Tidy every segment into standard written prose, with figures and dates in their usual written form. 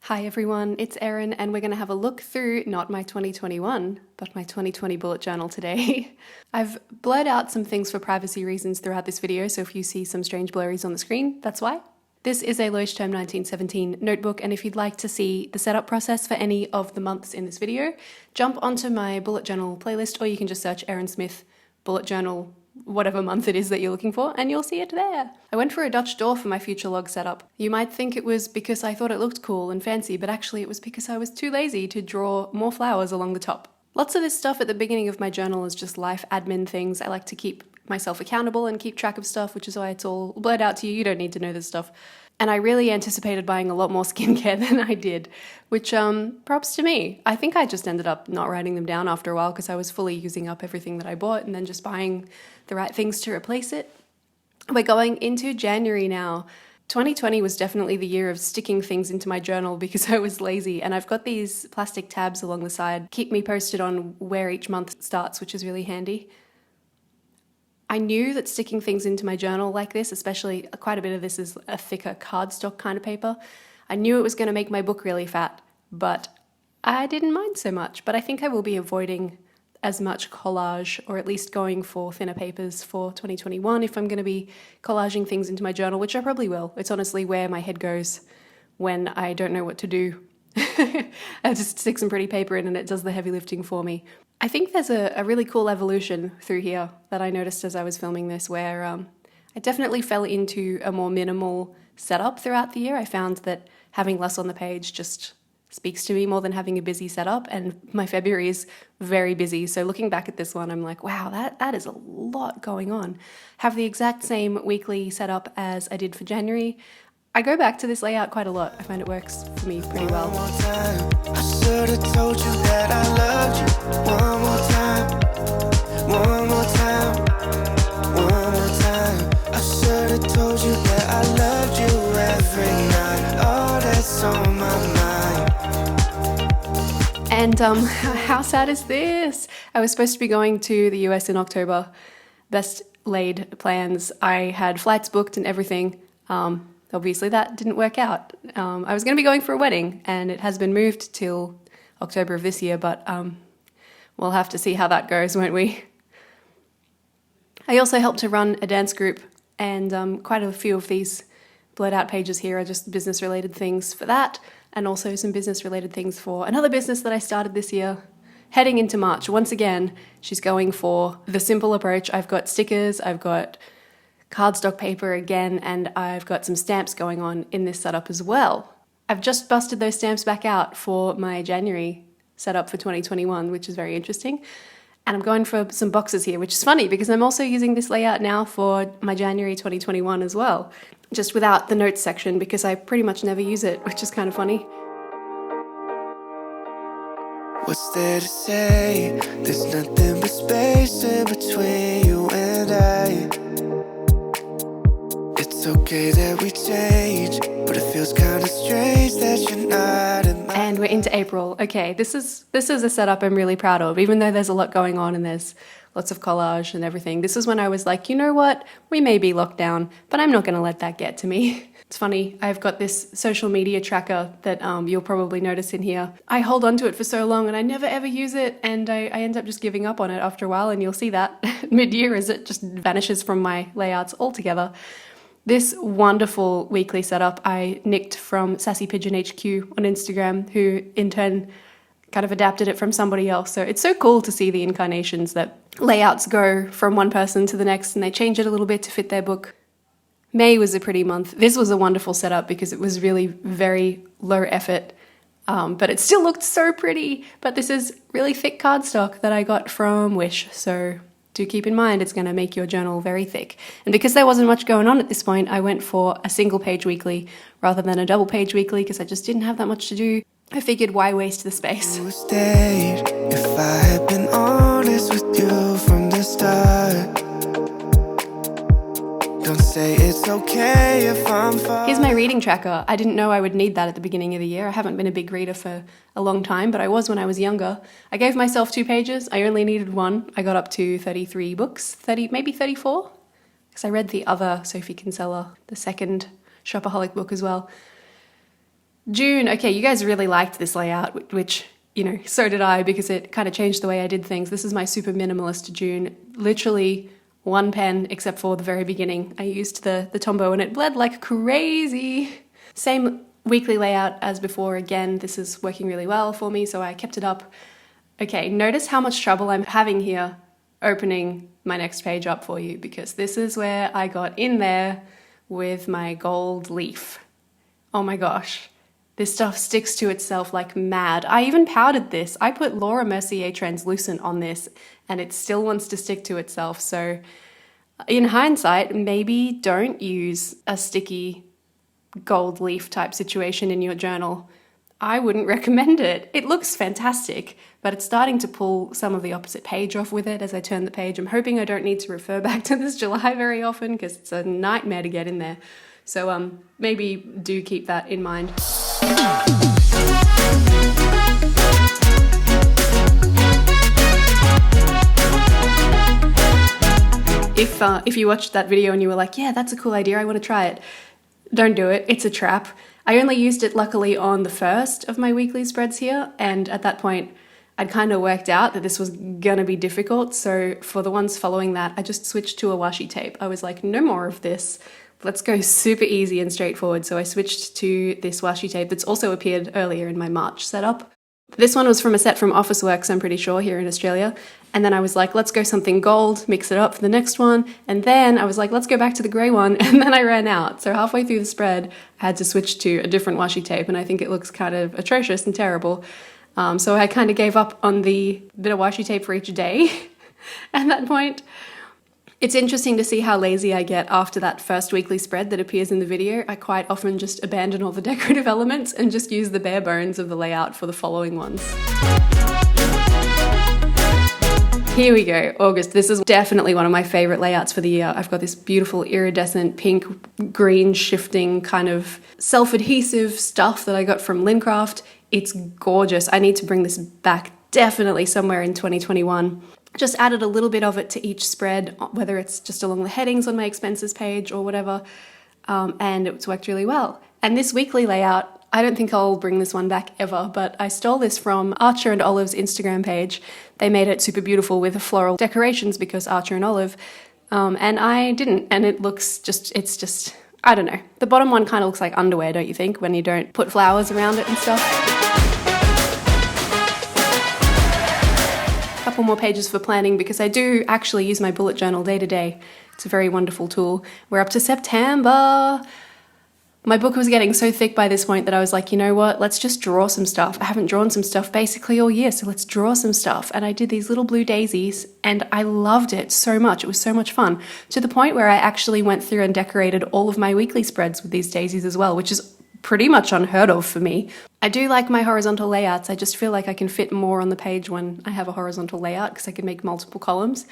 Hi everyone, it's Erin and we're going to have a look through not my 2021, but my 2020 bullet journal today. I've blurred out some things for privacy reasons throughout this video, so if you see some strange blurries on the screen, that's why. This is a Leuchtturm 1917 notebook, and if you'd like to see the setup process for any of the months in this video, jump onto my bullet journal playlist, or you can just search Erin Smith bullet journal whatever month it is that you're looking for, and you'll see it there. I went for a Dutch door for my future log setup. You might think it was because I thought it looked cool and fancy, but actually it was because I was too lazy to draw more flowers along the top. Lots of this stuff at the beginning of my journal is just life admin things. I like to keep myself accountable and keep track of stuff, which is why it's all blurred out to you. You don't need to know this stuff. And I really anticipated buying a lot more skincare than I did, which props to me. I think I just ended up not writing them down after a while because I was fully using up everything that I bought and then just buying the right things to replace it. We're going into January now. 2020 was definitely the year of sticking things into my journal because I was lazy, and I've got these plastic tabs along the side, keep me posted on where each month starts, which is really handy. I knew that sticking things into my journal like this, especially quite a bit of this is a thicker cardstock kind of paper, I knew it was going to make my book really fat, but I didn't mind so much. But I think I will be avoiding as much collage, or at least going for thinner papers for 2021 if I'm going to be collaging things into my journal, which I probably will. It's honestly where my head goes when I don't know what to do. I just stick some pretty paper in and it does the heavy lifting for me. I think there's a really cool evolution through here that I noticed as I was filming this, where I definitely fell into a more minimal setup throughout the year. I found that having less on the page just speaks to me more than having a busy setup, and my February is very busy. So looking back at this one, I'm like, wow, that is a lot going on. Have the exact same weekly setup as I did for January. I go back to this layout quite a lot. I find it works for me pretty well. One more time, I should have told you that I loved you. One more time, one more time, one more time. I should have told you that I loved you every night. Oh, that's on my mind. And how sad is this? I was supposed to be going to the US in October. Best laid plans. I had flights booked and everything. Obviously that didn't work out. I was going to be going for a wedding, and it has been moved till October of this year, but we'll have to see how that goes, won't we? I also helped to run a dance group, and quite a few of these blurred out pages here are just business related things for that, and also some business related things for another business that I started this year. Heading into March, once again, she's going for the simple approach. I've got stickers, I've got cardstock paper again, and I've got some stamps going on in this setup as well. I've just busted those stamps back out for my January setup for 2021, which is very interesting. And I'm going for some boxes here, which is funny because I'm also using this layout now for my January 2021 as well, just without the notes section because I pretty much never use it, which is kind of funny. What's there to say? There's nothing but space in between you and I. It's okay that we change, but it feels kind of strange that you're not in my... And we're into April. Okay, this is a setup I'm really proud of, even though there's a lot going on and there's lots of collage and everything. This is when I was like, you know what? We may be locked down, but I'm not going to let that get to me. It's funny, I've got this social media tracker that you'll probably notice in here. I hold onto it for so long and I never ever use it, and I end up just giving up on it after a while, and you'll see that mid-year as it just vanishes from my layouts altogether. This wonderful weekly setup I nicked from Sassy Pigeon HQ on Instagram, who in turn kind of adapted it from somebody else. So it's so cool to see the incarnations that layouts go from one person to the next and they change it a little bit to fit their book. May was a pretty month. This was a wonderful setup because it was really very low effort, but it still looked so pretty. But this is really thick cardstock that I got from Wish, so do keep in mind it's going to make your journal very thick. And because there wasn't much going on at this point, I went for a single page weekly rather than a double page weekly because I just didn't have that much to do. I figured, why waste the space? You stayed if I had been honest with you from the start. Don't say it's okay if I'm far. Here's my reading tracker. I didn't know I would need that at the beginning of the year. I haven't been a big reader for a long time, but I was when I was younger. I gave myself 2 pages. I only needed 1. I got up to 33 books, maybe 34, because I read the other Sophie Kinsella, the second Shopaholic book as well. June, okay, you guys really liked this layout, which, you know, so did I, because it kind of changed the way I did things. This is my super minimalist June. Literally one pen, except for the very beginning. I used the Tombow and it bled like crazy. Same weekly layout as before. Again, this is working really well for me, so I kept it up. Okay, notice how much trouble I'm having here opening my next page up for you, because this is where I got in there with my gold leaf. Oh my gosh. This stuff sticks to itself like mad. I even powdered this. I put Laura Mercier translucent on this and it still wants to stick to itself. So in hindsight, maybe don't use a sticky gold leaf type situation in your journal. I wouldn't recommend it. It looks fantastic, but it's starting to pull some of the opposite page off with it as I turn the page. I'm hoping I don't need to refer back to this July very often because it's a nightmare to get in there. So maybe do keep that in mind. If you watched that video and you were like, yeah, that's a cool idea, I want to try it, don't do it. It's a trap. I only used it luckily on the first of my weekly spreads here, and at that point I'd kind of worked out that this was gonna be difficult, so for the ones following that, I just switched to a washi tape. I was like, no more of this. Let's go super easy and straightforward. So I switched to this washi tape that's also appeared earlier in my March setup. This one was from a set from Officeworks, I'm pretty sure, here in Australia. And then I was like, let's go something gold, mix it up for the next one. And then I was like, let's go back to the grey one. And then I ran out. So halfway through the spread, I had to switch to a different washi tape. And I think it looks kind of atrocious and terrible. So I kind of gave up on the bit of washi tape for each day at that point. It's interesting to see how lazy I get after that first weekly spread that appears in the video. I quite often just abandon all the decorative elements and just use the bare bones of the layout for the following ones. Here we go, August. This is definitely one of my favorite layouts for the year. I've got this beautiful iridescent pink, green shifting kind of self-adhesive stuff that I got from Lincraft. It's gorgeous. I need to bring this back definitely somewhere in 2021. Just added a little bit of it to each spread, whether it's just along the headings on my expenses page or whatever, and it's worked really well. And this weekly layout, I don't think I'll bring this one back ever, but I stole this from Archer and Olive's Instagram page. They made it super beautiful with floral decorations because Archer and Olive, and I didn't, and it looks just, it's just, I don't know. The bottom one kind of looks like underwear, don't you think, when you don't put flowers around it and stuff? Couple more pages for planning because I do actually use my bullet journal day to day. It's a very wonderful tool. We're up to September. My book was getting so thick by this point that I was like, you know what, let's just draw some stuff. I haven't drawn some stuff basically all year, so let's draw some stuff. And I did these little blue daisies and I loved it so much. It was so much fun, to the point where I actually went through and decorated all of my weekly spreads with these daisies as well, which is pretty much unheard of for me. I do like my horizontal layouts. I just feel like I can fit more on the page when I have a horizontal layout because I can make multiple columns.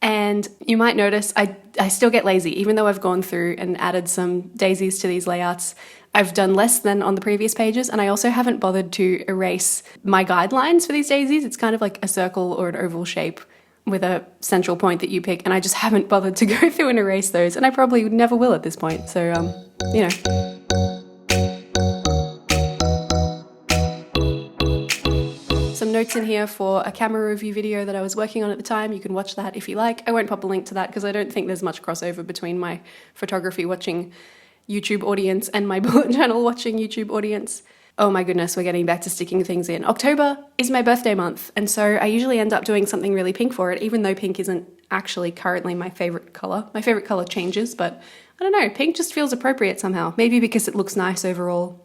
And you might notice I still get lazy, even though I've gone through and added some daisies to these layouts. I've done less than on the previous pages, and I also haven't bothered to erase my guidelines for these daisies. It's kind of like a circle or an oval shape with a central point that you pick, and I just haven't bothered to go through and erase those, and I probably never will at this point. So, you know. Some notes in here for a camera review video that I was working on at the time. You can watch that if you like. I won't pop a link to that because I don't think there's much crossover between my photography watching YouTube audience and my bullet journal watching YouTube audience. Oh my goodness, we're getting back to sticking things in. October is my birthday month, and so I usually end up doing something really pink for it, even though pink isn't actually currently my favorite color. My favorite color changes, but I don't know, pink just feels appropriate somehow. Maybe because it looks nice overall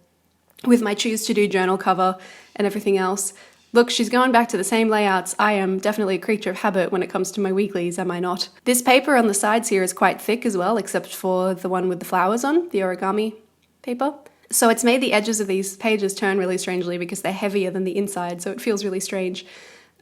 with my Choose to Do journal cover and everything else. Look, she's going back to the same layouts. I am definitely a creature of habit when it comes to my weeklies, am I not? This paper on the sides here is quite thick as well, except for the one with the flowers on, the origami paper. So it's made the edges of these pages turn really strangely because they're heavier than the inside, so it feels really strange.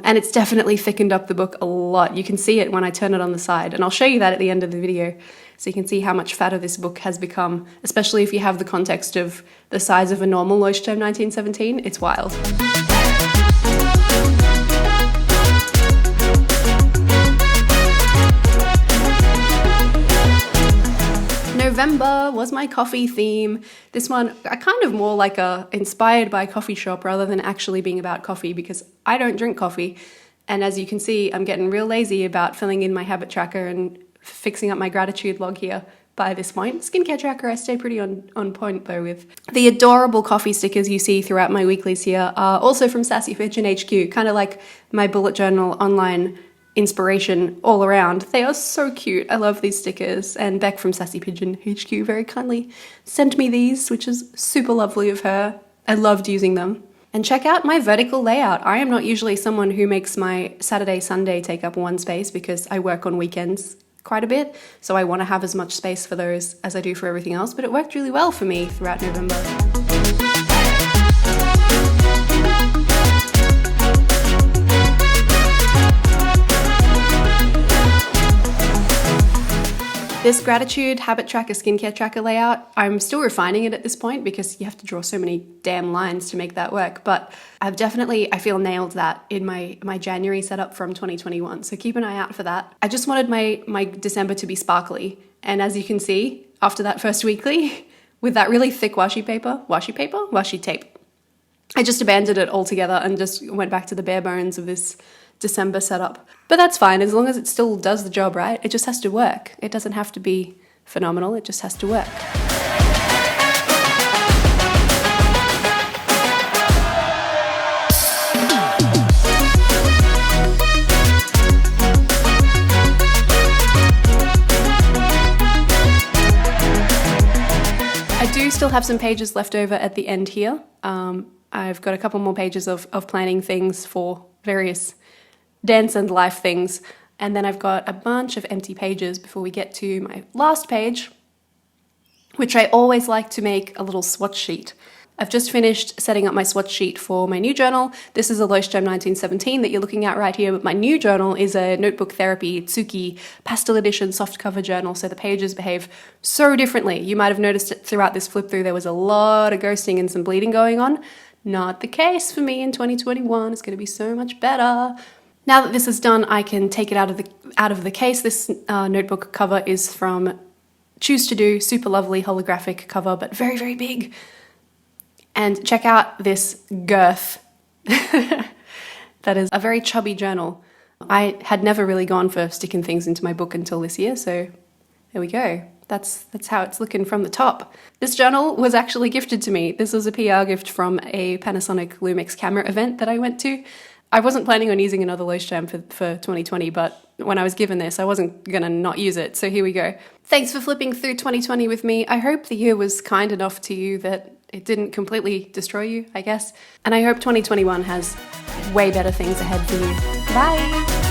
And it's definitely thickened up the book a lot. You can see it when I turn it on the side, and I'll show you that at the end of the video so you can see how much fatter this book has become, especially if you have the context of the size of a normal Leuchtturm 1917. It's wild. November was my coffee theme. This one, I kind of more like inspired by a coffee shop rather than actually being about coffee because I don't drink coffee. And as you can see, I'm getting real lazy about filling in my habit tracker and fixing up my gratitude log here by this point. Skincare tracker, I stay pretty on point though with. The adorable coffee stickers you see throughout my weeklies here are also from Sassy Pigeon HQ, kind of like my bullet journal online inspiration all around. They are so cute. I love these stickers, and Beck from Sassy Pigeon HQ very kindly sent me these, which is super lovely of her. I loved using them. And check out my vertical layout. I am not usually someone who makes my Saturday, Sunday take up one space because I work on weekends quite a bit, so I want to have as much space for those as I do for everything else, but it worked really well for me throughout November. This gratitude habit tracker, skincare tracker layout, I'm still refining it at this point because you have to draw so many damn lines to make that work. But I've definitely, I feel, nailed that in my January setup from 2021. So keep an eye out for that. I just wanted my December to be sparkly. And as you can see, after that first weekly, with that really thick washi tape, I just abandoned it altogether and just went back to the bare bones of this December setup. But that's fine, as long as it still does the job right. It just has to work. It doesn't have to be phenomenal, it just has to work. I do still have some pages left over at the end here. I've got a couple more pages of planning things for various dance and life things, and then I've got a bunch of empty pages before we get to my last page, which I always like to make a little swatch sheet. I've just finished setting up my swatch sheet for my new journal. This is a Leuchtturm 1917 that you're looking at right here, but my new journal is a Notebook Therapy Tsuki pastel edition softcover journal, so the pages behave so differently. You might have noticed it throughout this flip through, there was a lot of ghosting and some bleeding going on. Not the case for me in 2021. It's going to be so much better. Now that this is done, I can take it out of the case. This notebook cover is from Choose to Do, super lovely holographic cover, but very, very big. And check out this girth. That is a very chubby journal. I had never really gone for sticking things into my book until this year, so there we go. That's how it's looking from the top. This journal was actually gifted to me. This was a PR gift from a Panasonic Lumix camera event that I went to. I wasn't planning on using another Leuchtturm for 2020, but when I was given this, I wasn't gonna not use it, so here we go. Thanks for flipping through 2020 with me. I hope the year was kind enough to you that it didn't completely destroy you, I guess. And I hope 2021 has way better things ahead for you. Bye!